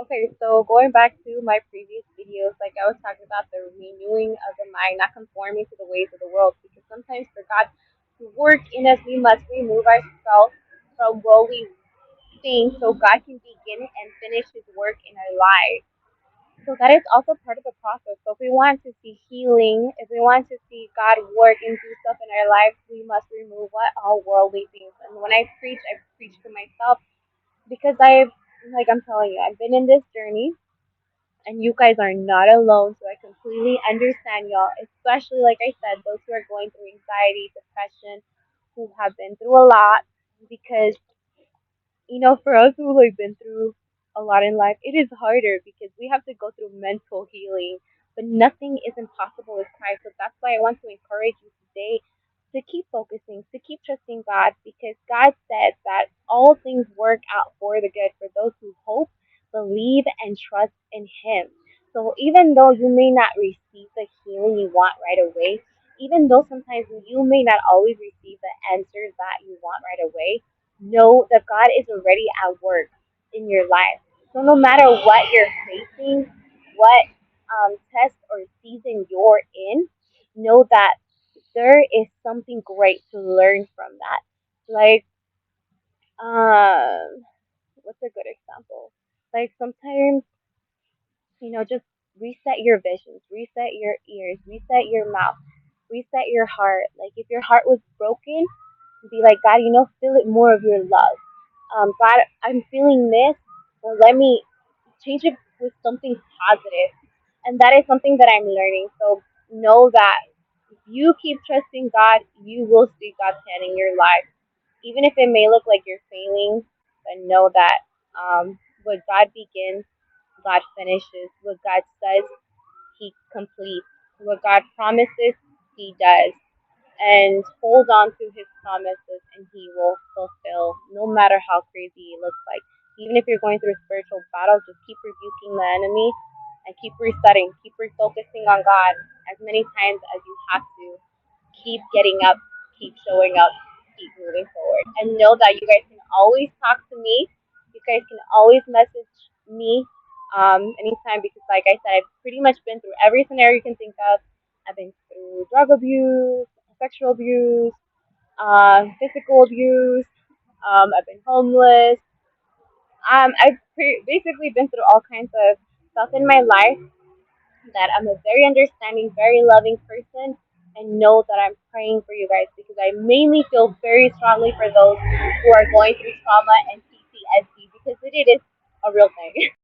Okay, so going back to my previous videos, like I was talking about the renewing of the mind, not conforming to the ways of the world, because sometimes for God to work in us, we must remove ourselves from worldly things so God can begin and finish His work in our lives. So that is also part of the process. So if we want to see healing, if we want to see God work and do stuff in our lives, we must remove what all worldly things. And when I preach to myself because I'm telling you, I've been in this journey and you guys are not alone. So I completely understand y'all, especially like I said, those who are going through anxiety, depression, who have been through a lot. Because for us who like been through a lot in life, it is harder because we have to go through mental healing. But nothing is impossible with Christ. So that's why I want to encourage you today to keep focusing, to keep trusting God, because God said that all things work out for the good for those who hope, believe, and trust in Him. So even though you may not receive the healing you want right away, even though sometimes you may not always receive the answers that you want right away, know that God is already at work in your life. So no matter what you're facing, what test or season you're in, know that there is something great to learn from that. Like, um, what's a good example? Like sometimes, just reset your visions, reset your ears, reset your mouth, reset your heart. Like if your heart was broken, be like, God, fill it more of your love. God, I'm feeling this. Well, let me change it with something positive. And that is something that I'm learning. So know that if you keep trusting God, you will see God's hand in your life. Even if it may look like you're failing, but know that what God begins, God finishes. What God says, He completes. What God promises, He does, and hold on to His promises and He will fulfill no matter how crazy it looks like. Even if you're going through a spiritual battle, just keep rebuking the enemy and keep resetting, keep refocusing on God as many times as you have to. Keep getting up, keep showing up, keep moving forward. And know that you guys can always talk to me. You guys can always message me anytime because, like I said, I've pretty much been through every scenario you can think of. I've been through drug abuse, sexual abuse, physical abuse. I've been homeless. Basically been through all kinds of stuff in my life. That I'm a very understanding, very loving person, and know that I'm praying for you guys because I mainly feel very strongly for those who are going through trauma and PTSD because it is a real thing.